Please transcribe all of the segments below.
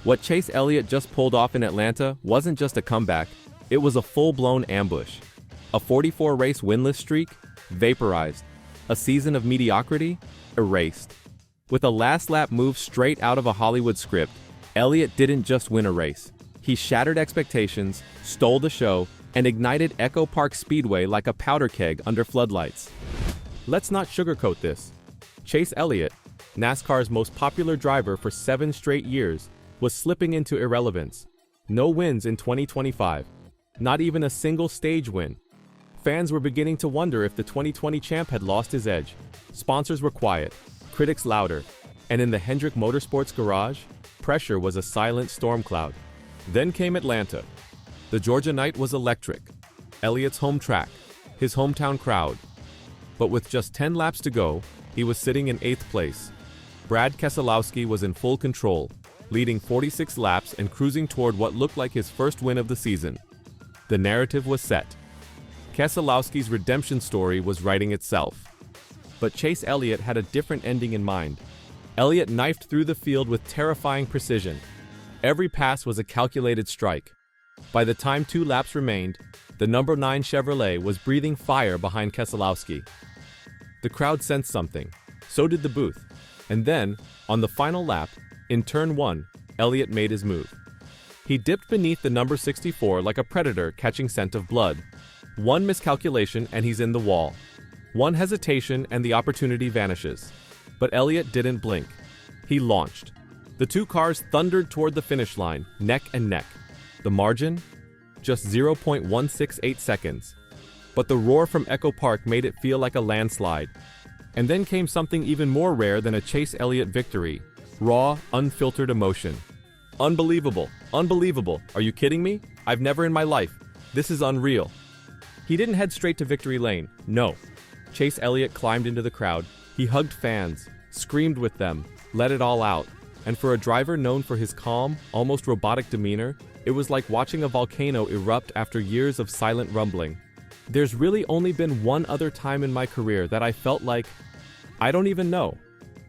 What Chase Elliott just pulled off in Atlanta wasn't just a comeback, it was a full-blown ambush. A 44-race winless streak? Vaporized. A season of mediocrity? Erased. With a last-lap move straight out of a Hollywood script, Elliott didn't just win a race. He shattered expectations, stole the show, and ignited Echo Park Speedway like a powder keg under floodlights. Let's not sugarcoat this. Chase Elliott, NASCAR's most popular driver for 7 straight years, was slipping into irrelevance. No wins in 2025. Not even a single stage win. Fans were beginning to wonder if the 2020 champ had lost his edge. Sponsors were quiet, critics louder, and in the Hendrick Motorsports garage, pressure was a silent storm cloud. Then came Atlanta. The Georgia night was electric. Elliott's home track, his hometown crowd. But with just 10 laps to go, he was sitting in 8th place. Brad Keselowski was in full control, leading 46 laps and cruising toward what looked like his first win of the season. The narrative was set. Keselowski's redemption story was writing itself. But Chase Elliott had a different ending in mind. Elliott knifed through the field with terrifying precision. Every pass was a calculated strike. By the time 2 laps remained, the number 9 Chevrolet was breathing fire behind Keselowski. The crowd sensed something. So did the booth. And then, on the final lap, in turn 1, Elliott made his move. He dipped beneath the number 64 like a predator catching scent of blood. One miscalculation and he's in the wall. One hesitation and the opportunity vanishes. But Elliott didn't blink. He launched. The 2 cars thundered toward the finish line, neck and neck. The margin? Just 0.168 seconds. But the roar from Echo Park made it feel like a landslide. And then came something even more rare than a Chase Elliott victory. Raw, unfiltered emotion. Unbelievable. Unbelievable. Are you kidding me? I've never in my life. This is unreal. He didn't head straight to victory lane. No. Chase Elliott climbed into the crowd. He hugged fans, screamed with them, let it all out. And for a driver known for his calm, almost robotic demeanor, it was like watching a volcano erupt after years of silent rumbling. There's really only been one other time in my career that I felt like, I don't even know.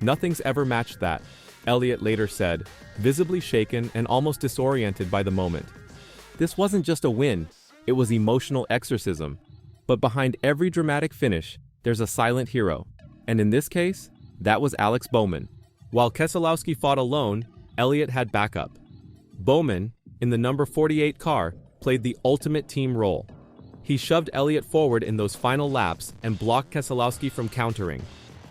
Nothing's ever matched that, Elliott later said, visibly shaken and almost disoriented by the moment. This wasn't just a win, it was emotional exorcism. But behind every dramatic finish, there's a silent hero. And in this case, that was Alex Bowman. While Keselowski fought alone, Elliott had backup. Bowman, in the number 48 car, played the ultimate team role. He shoved Elliott forward in those final laps and blocked Keselowski from countering.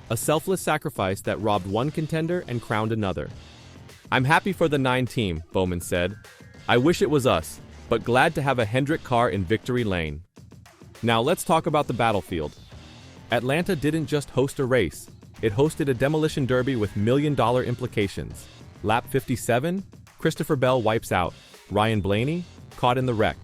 A selfless sacrifice that robbed one contender and crowned another. "I'm happy for the 9 team," Bowman said. "I wish it was us, but glad to have a Hendrick car in victory lane." Now let's talk about the battlefield. Atlanta didn't just host a race, it hosted a demolition derby with million-dollar implications. Lap 57, Christopher Bell wipes out. Ryan Blaney, caught in the wreck.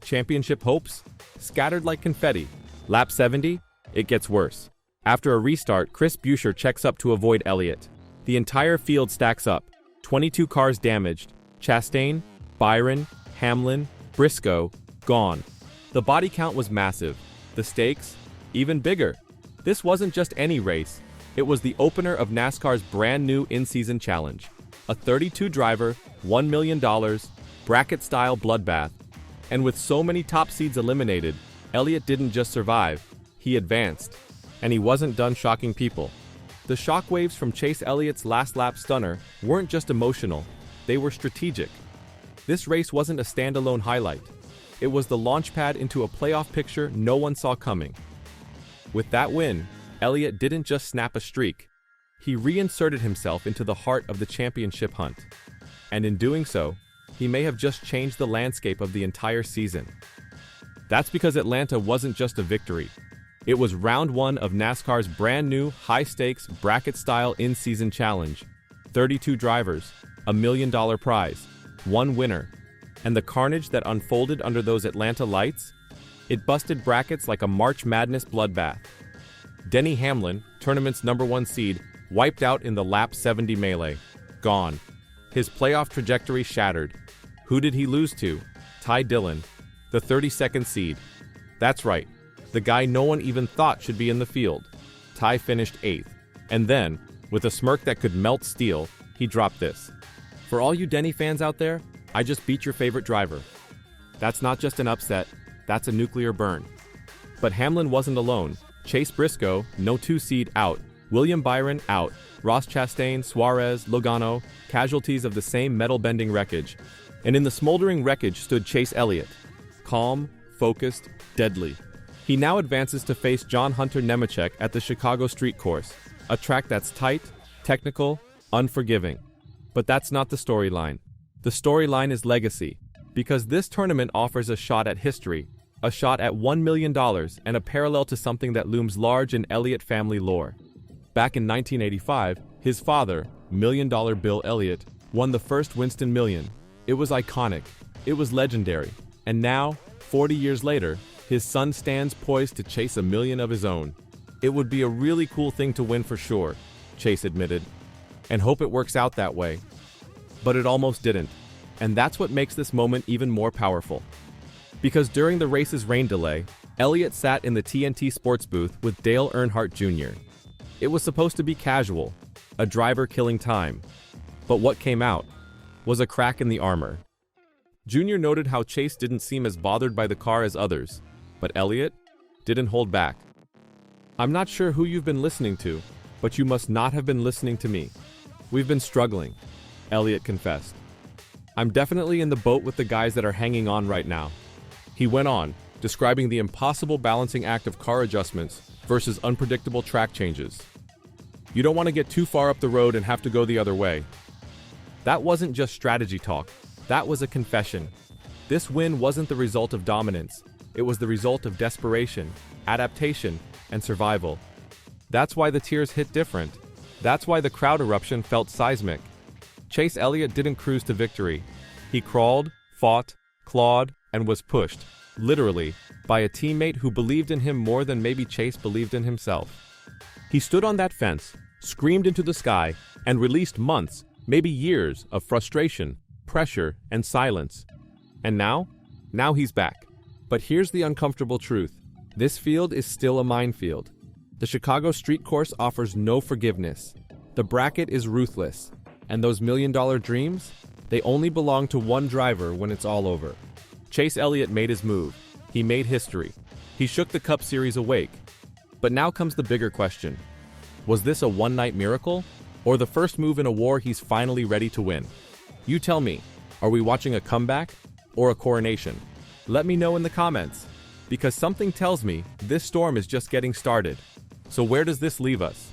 Championship hopes, scattered like confetti. Lap 70, it gets worse. After a restart, Chris Buescher checks up to avoid Elliott. The entire field stacks up. 22 cars damaged. Chastain, Byron, Hamlin, Briscoe, gone. The body count was massive. The stakes, even bigger. This wasn't just any race. It was the opener of NASCAR's brand new in-season challenge. A 32-driver, $1 million, bracket-style bloodbath. And with so many top seeds eliminated, Elliott didn't just survive, he advanced. And he wasn't done shocking people. The shockwaves from Chase Elliott's last-lap stunner weren't just emotional, they were strategic. This race wasn't a standalone highlight. It was the launchpad into a playoff picture no one saw coming. With that win, Elliott didn't just snap a streak. He reinserted himself into the heart of the championship hunt. And in doing so, he may have just changed the landscape of the entire season. That's because Atlanta wasn't just a victory. It was round 1 of NASCAR's brand new high-stakes bracket-style in-season challenge. 32 drivers, $1 million prize, 1 winner. And the carnage that unfolded under those Atlanta lights? It busted brackets like a March Madness bloodbath. Denny Hamlin, tournament's number 1 seed, wiped out in the lap 70 melee. Gone. His playoff trajectory shattered. Who did he lose to? Ty Dillon, the 32nd seed. That's right, the guy no one even thought should be in the field. Ty finished 8th. And then, with a smirk that could melt steel, he dropped this. For all you Denny fans out there, I just beat your favorite driver. That's not just an upset, that's a nuclear burn. But Hamlin wasn't alone. Chase Briscoe, no 2-seed, out. William Byron, out. Ross Chastain, Suarez, Logano, casualties of the same metal-bending wreckage. And in the smoldering wreckage stood Chase Elliott. Calm, focused, deadly. He now advances to face John Hunter Nemechek at the Chicago Street Course, a track that's tight, technical, unforgiving. But that's not the storyline. The storyline is legacy, because this tournament offers a shot at history, a shot at $1 million, and a parallel to something that looms large in Elliott family lore. Back in 1985, his father, $1 Million Bill Elliott, won the first Winston Million. It was iconic. It was legendary. And now, 40 years later, his son stands poised to chase $1 million of his own. It would be a really cool thing to win for sure, Chase admitted, and hope it works out that way. But it almost didn't. And that's what makes this moment even more powerful. Because during the race's rain delay, Elliott sat in the TNT Sports booth with Dale Earnhardt Jr. It was supposed to be casual, a driver killing time. But what came out was a crack in the armor. Jr. noted how Chase didn't seem as bothered by the car as others, but Elliott didn't hold back. "I'm not sure who you've been listening to, but you must not have been listening to me. We've been struggling," Elliott confessed. "I'm definitely in the boat with the guys that are hanging on right now." He went on, describing the impossible balancing act of car adjustments versus unpredictable track changes. "You don't want to get too far up the road and have to go the other way." That wasn't just strategy talk. That was a confession. This win wasn't the result of dominance. It was the result of desperation, adaptation, and survival. That's why the tears hit different. That's why the crowd eruption felt seismic. Chase Elliott didn't cruise to victory. He crawled, fought, clawed, and was pushed, literally, by a teammate who believed in him more than maybe Chase believed in himself. He stood on that fence, screamed into the sky, and released months, maybe years, of frustration, pressure, and silence. And now he's back. But here's the uncomfortable truth. This field is still a minefield. The Chicago Street Course offers no forgiveness. The bracket is ruthless. And those $1 million dreams? They only belong to one driver when it's all over. Chase Elliott made his move. He made history. He shook the Cup Series awake. But now comes the bigger question. Was this a one-night miracle? Or the first move in a war he's finally ready to win? You tell me, are we watching a comeback or a coronation? Let me know in the comments, because something tells me this storm is just getting started. So where does this leave us?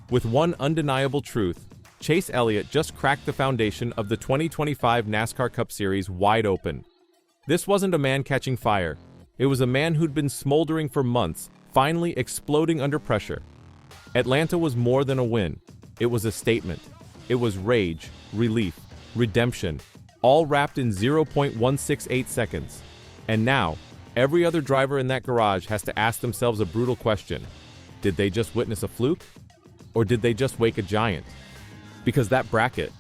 With one undeniable truth, Chase Elliott just cracked the foundation of the 2025 NASCAR Cup Series wide open. This wasn't a man catching fire. It was a man who'd been smoldering for months, finally exploding under pressure. Atlanta was more than a win. It was a statement. It was rage, relief, redemption, all wrapped in 0.168 seconds. And now, every other driver in that garage has to ask themselves a brutal question. Did they just witness a fluke? Or did they just wake a giant? Because that bracket,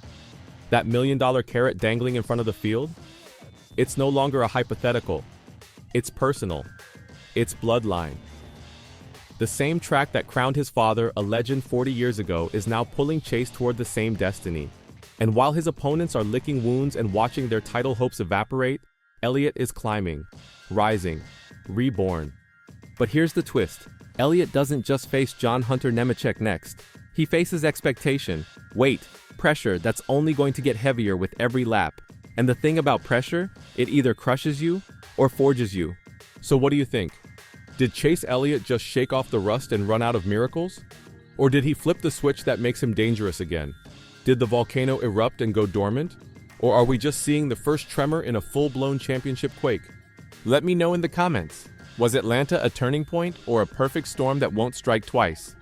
that $1 million carrot dangling in front of the field, it's no longer a hypothetical. It's personal. It's bloodline. The same track that crowned his father a legend 40 years ago is now pulling Chase toward the same destiny. And while his opponents are licking wounds and watching their title hopes evaporate, Elliott is climbing, rising, reborn. But here's the twist. Elliott doesn't just face John Hunter Nemechek next. He faces expectation, weight, pressure that's only going to get heavier with every lap. And the thing about pressure, it either crushes you or forges you. So what do you think? Did Chase Elliott just shake off the rust and run out of miracles? Or did he flip the switch that makes him dangerous again? Did the volcano erupt and go dormant? Or are we just seeing the first tremor in a full-blown championship quake? Let me know in the comments. Was Atlanta a turning point or a perfect storm that won't strike twice?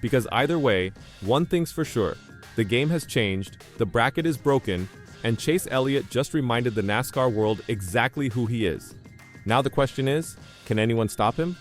Because either way, one thing's for sure. The game has changed, the bracket is broken, and Chase Elliott just reminded the NASCAR world exactly who he is. Now the question is, can anyone stop him?